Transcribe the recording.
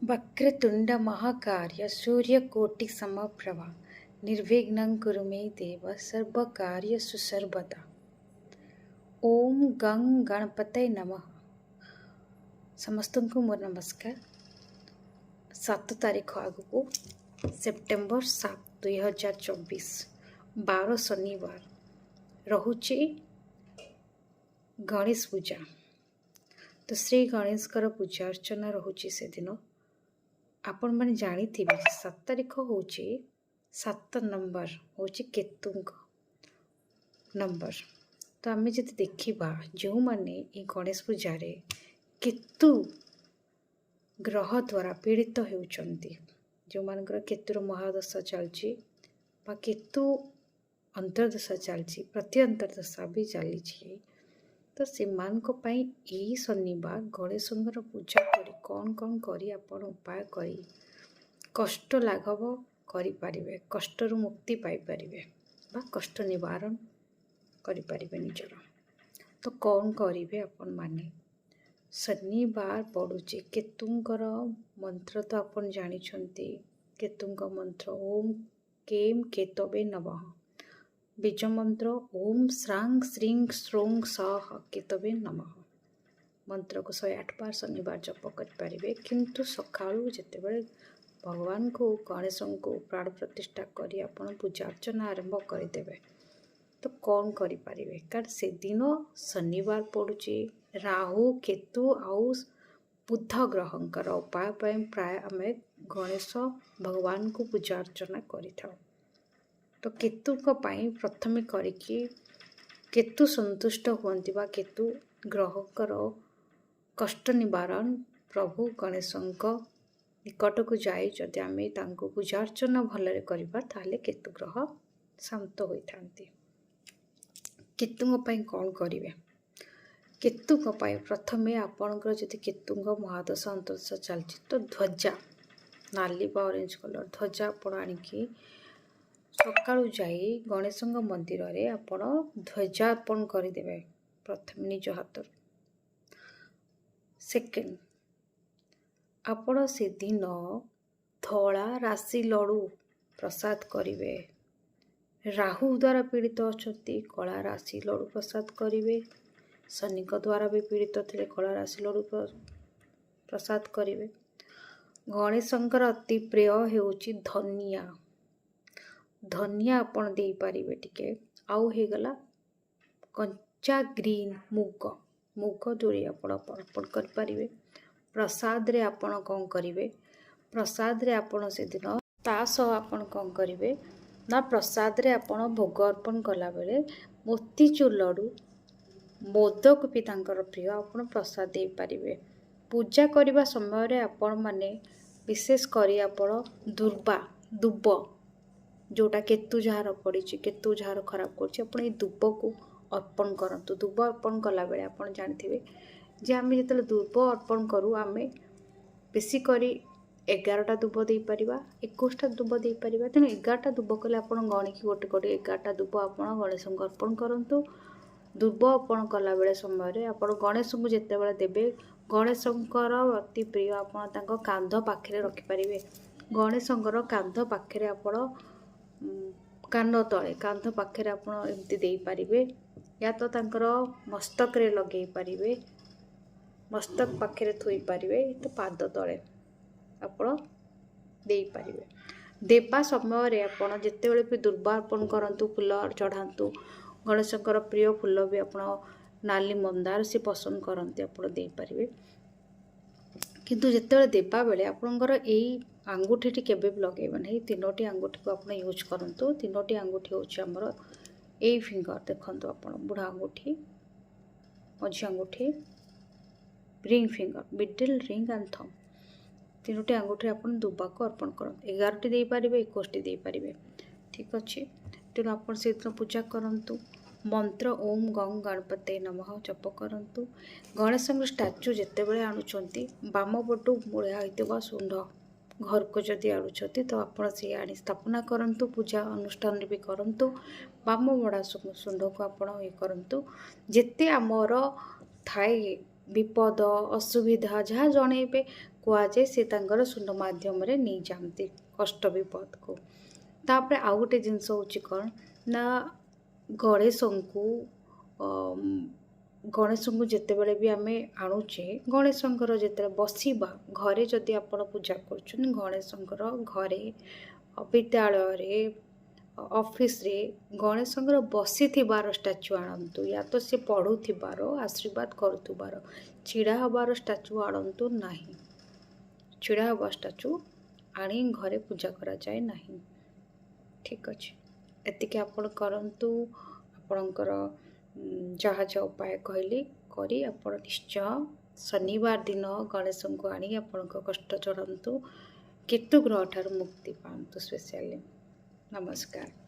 वक्रतुंड महाकार्य सूर्यकोटि समप्रभा निर्विघ्नं कुरु मे देव सर्वकार्येषु सर्वदा। ओम गं गणपतये नमः। समस्तଙ୍କୁ ମୋର ନମସ୍କାର। 7 ତାରିଖ ଆଗକୁ ସେପ୍ଟେମ୍ବର 7 2024 ବାର ଶନିବାର ରହୁଛି ଗଣେଶ ପୂଜା। ତ ଶ୍ରୀ ଗଣେଶଙ୍କର ପୂଜା ଅର୍ଚ୍ଚନା ରହୁଛି ସେଦିନ। ଆପଣମାନେ ଜାଣିଥିବେ ଯେ 7 ତାରିଖ ହେଉଛି 7 ନମ୍ବର ହେଉଛି କେତୁଙ୍କ ନମ୍ବର। ତ ଆମେ ଯଦି ଦେଖିବା ଯେଉଁମାନେ ଏ ଗଣେଶ ପୂଜାରେ କେତୁ ଗ୍ରହ ଦ୍ୱାରା ପୀଡ଼ିତ ହେଉଛନ୍ତି, ଯେଉଁମାନଙ୍କର କେତୁର ମହାଦଶା ଚାଲିଛି ବା କେତୁ ଅନ୍ତର୍ଦଶା ଚାଲିଛି, ପ୍ରତି ଅନ୍ତର୍ଦଶା ବି ଚାଲିଛି, ତ ସେମାନଙ୍କ ପାଇଁ ଏଇ ଶନିବାର ଗଣେଶଙ୍କର ପୂଜା କରି କ'ଣ କରି ଆପଣ ଉପାୟ କରି କଷ୍ଟ ଲାଘବ କରିପାରିବେ, କଷ୍ଟରୁ ମୁକ୍ତି ପାଇପାରିବେ ବା କଷ୍ଟ ନିବାରଣ କରିପାରିବେ ନିଜର। ତ କ'ଣ କରିବେ ଆପଣମାନେ? ଶନିବାର ପଡ଼ୁଛି, କେତୁଙ୍କର ମନ୍ତ୍ର ତ ଆପଣ ଜାଣିଛନ୍ତି। କେତୁଙ୍କ ମନ୍ତ୍ର ଓମ୍ କେମ୍ କେତବେ ନମଃ। ବୀଜ ମନ୍ତ୍ର ଓମ୍ ଶ୍ରାଂ ଶ୍ରୀଂ ଶ୍ରୋଂ ସଃ କେତବେ ନମଃ। ମନ୍ତ୍ରକୁ 108 ବାର ଶନିବାର ଜପ କରିପାରିବେ। କିନ୍ତୁ ସକାଳୁ ଯେତେବେଳେ ଭଗବାନଙ୍କୁ ଗଣେଶଙ୍କୁ ପ୍ରାଣ ପ୍ରତିଷ୍ଠା କରି ଆପଣ ପୂଜା ଅର୍ଚ୍ଚନା ଆରମ୍ଭ କରିଦେବେ, ତ କ'ଣ କରିପାରିବେ? କାରଣ ସେଦିନ ଶନିବାର ପଡ଼ୁଛି, ରାହୁ କେତୁ ଆଉ ବୁଧ ଗ୍ରହଙ୍କର ଉପାୟ ପାଇଁ ପ୍ରାୟ ଆମେ ଗଣେଶ ଭଗବାନଙ୍କୁ ପୂଜା ଅର୍ଚ୍ଚନା କରିଥାଉ। ତ କେତୁଙ୍କ ପାଇଁ ପ୍ରଥମେ କରିକି କେତୁ ସନ୍ତୁଷ୍ଟ ହୁଅନ୍ତି ବା କେତୁ ଗ୍ରହଙ୍କର କଷ୍ଟ ନିବାରଣ ପ୍ରଭୁ ଗଣେଶଙ୍କ ନିକଟକୁ ଯାଇ ଯଦି ଆମେ ତାଙ୍କୁ ପୂଜା ଅର୍ଚ୍ଚନା ଭଲରେ କରିବା, ତାହେଲେ କେତୁ ଗ୍ରହ ଶାନ୍ତ ହୋଇଥାନ୍ତି। କେତୁଙ୍କ ପାଇଁ କ'ଣ କରିବେ? କେତୁଙ୍କ ପାଇଁ ପ୍ରଥମେ ଆପଣଙ୍କର ଯଦି କେତୁଙ୍କ ମହାଦଶା ଅନ୍ତର୍ଦଶା ଚାଲିଛି, ତ ଧ୍ୱଜା ନାଲି ବା ଅରେଞ୍ଜ କଲର ଧ୍ୱଜା ଆପଣ ଆଣିକି ସକାଳୁ ଯାଇ ଗଣେଶଙ୍କ ମନ୍ଦିରରେ ଆପଣ ଧ୍ୱଜା ଅର୍ପଣ କରିଦେବେ ପ୍ରଥମେ ନିଜ ହାତରୁ। ସେକେଣ୍ଡ, ଆପଣ ସେଦିନ ଧଳା ରାଶି ଲଡ଼ୁ ପ୍ରସାଦ କରିବେ। ରାହୁ ଦ୍ୱାରା ପୀଡ଼ିତ ଅଛନ୍ତି, କଳା ରାଶି ଲଡ଼ୁ ପ୍ରସାଦ କରିବେ। ଶନିଙ୍କ ଦ୍ୱାରା ବି ପୀଡ଼ିତ ଥିଲେ, କଳା ରାଶି ଲଡ଼ୁ ପ୍ରସାଦ କରିବେ। ଗଣେଶଙ୍କର ଅତି ପ୍ରିୟ ହେଉଛି ଧନିଆ। ଧନିଆ ଆପଣ ଦେଇପାରିବେ ଟିକେ। ଆଉ ହେଇଗଲା କଞ୍ଚା ଗ୍ରୀନ୍ ମୁଗ ଯୋଡ଼ି ଆପଣ ଅର୍ପଣ କରିପାରିବେ। ପ୍ରସାଦରେ ଆପଣ କ'ଣ କରିବେ? ପ୍ରସାଦରେ ଆପଣ ସେଦିନ ତା ସହ ଆପଣ କ'ଣ କରିବେ ନା, ପ୍ରସାଦରେ ଆପଣ ଭୋଗ ଅର୍ପଣ କଲାବେଳେ ମୋତିଚୁର ଲଡ଼ୁ, ମୋଦକ ବି ତାଙ୍କର ପ୍ରିୟ, ଆପଣ ପ୍ରସାଦ ଦେଇପାରିବେ। ପୂଜା କରିବା ସମୟରେ ଆପଣମାନେ ବିଶେଷ କରି ଆପଣ ଦୁବ ଯେଉଁଟା କେତୁ ଯାହାର ପଡ଼ିଛି, କେତୁ ଯାହାର ଖରାପ କରୁଛି, ଆପଣ ଏଇ ଦୁବକୁ ଅର୍ପଣ କରନ୍ତୁ। ଦୁବ ଅର୍ପଣ କଲାବେଳେ ଆପଣ ଜାଣିଥିବେ ଯେ ଆମେ ଯେତେବେଳେ ଦୁବ ଅର୍ପଣ କରୁ, ଆମେ ବେଶୀ କରି 11ଟା ଦୁବ ଦେଇପାରିବା, 21ଟା ଦୁବ ଦେଇପାରିବା। ତେଣୁ 11ଟା ଦୁବ କଲେ ଆପଣ ଗଣିକି ଗୋଟେ 11ଟା ଦୁବ ଆପଣ ଗଣେଶଙ୍କୁ ଅର୍ପଣ କରନ୍ତୁ। ଦୁବ ଅର୍ପଣ କଲାବେଳେ ସମୟରେ ଆପଣ ଗଣେଶଙ୍କୁ ଯେତେବେଳେ ଦେବେ, ଗଣେଶଙ୍କର ଅତି ପ୍ରିୟ ଆପଣ ତାଙ୍କ କାନ୍ଧ ପାଖରେ ରଖିପାରିବେ। ଗଣେଶଙ୍କର କାନ୍ଧ ପାଖରେ ଆପଣ କାନ୍ଧ ପାଖରେ ଆପଣ ଏମିତି ଦେଇପାରିବେ, ୟା ତ ତାଙ୍କର ମସ୍ତକରେ ଲଗେଇ ପାରିବେ, ମସ୍ତକ ପାଖରେ ଥୋଇପାରିବେ, ତ ପାଦ ତଳେ ଆପଣ ଦେଇପାରିବେ। ଦେବା ସମୟରେ ଆପଣ ଯେତେବେଳେ ବି ଦୁର୍ବା ଅର୍ପଣ କରନ୍ତୁ, ଫୁଲ ଚଢ଼ାନ୍ତୁ। ଗଣେଶଙ୍କର ପ୍ରିୟ ଫୁଲ ବି ଆପଣ ନାଲି ମନ୍ଦାର ସେ ପସନ୍ଦ କରନ୍ତି, ଆପଣ ଦେଇପାରିବେ। କିନ୍ତୁ ଯେତେବେଳେ ଦେବା ବେଳେ ଆପଣଙ୍କର ଏଇ ଆଙ୍ଗୁଠିଟି କେବେ ବି ଲଗାଇବେନି। ଏଇ 3ଟି ଆଙ୍ଗୁଠିକୁ ଆପଣ ୟୁଜ୍ କରନ୍ତୁ। 3ଟି ଆଙ୍ଗୁଠି ହେଉଛି ଆମର ଏଇ ଫିଙ୍ଗର, ଦେଖନ୍ତୁ ଆପଣ ବୁଢ଼ା ଆଙ୍ଗୁଠି, ମଝି ଆଙ୍ଗୁଠି, ring finger, middle ring and thumb, 3ଟି ଆଙ୍ଗୁଠି ଆପଣ ଦୁବାକୁ ଅର୍ପଣ କରନ୍ତୁ। 11ଟି ଦେଇପାରିବେ, 21ଟି ଦେଇପାରିବେ, ଠିକ୍ ଅଛି। ତେଣୁ ଆପଣ ସେଦିନ ପୂଜା କରନ୍ତୁ। ମନ୍ତ୍ର ଓମ୍ ଗଂ ଗଣପତये ନମଃ ଜପ କରନ୍ତୁ। ଗଣେଶଙ୍କର ଷ୍ଟାଚୁ ଯେତେବେଳେ ଆଣୁଛନ୍ତି, ବାମ ପଟୁ ମୋଡ଼ା ହୋଇଥିବା ଶୁଣ୍ଢ ଘରକୁ ଯଦି ଆଣୁଛନ୍ତି, ତ ଆପଣ ସେ ଆଣି ସ୍ଥାପନା କରନ୍ତୁ। ପୂଜା ଅନୁଷ୍ଠାନରେ ବି କରନ୍ତୁ। ବାମ ମୋଡ଼ା ଶୁଣ୍ଢକୁ ଆପଣ ଇଏ କରନ୍ତୁ। ଯେତେ ଆମର ଥାଏ विपद असुविधा जहाँ जनइबे कहुए सी सुंड मध्यम नहीं जाती कष्ट विपद को। तापर आउ गोटे जिनस हूँ कौन ना गणेश को जितेबले भी आम आणुचे गणेश जिते बसवा घरे जदि आप पूजा कर गणेश घरे विद्यालय ऑफिस रे गणेश बसी स्टाच्यू आणतु या तो सी पढ़ुबार आशीर्वाद करुबार छिड़ा हबार स्टाच्यू आणतु नहीं। छिड़ा हवा स्टाच्यू आनी घरे पूजा करा जाए नहीं। ठीक अच्छे एतिके आपण करंतु आपणकर जहाँ जहाँ उपाय कहली करी आपण निश्चय शनिवार दिन गणेश को आनी आपण कष्ट चढ़ंतु केतु ग्रह ठार मुक्ति पातु। स्पेशली नमस्कार।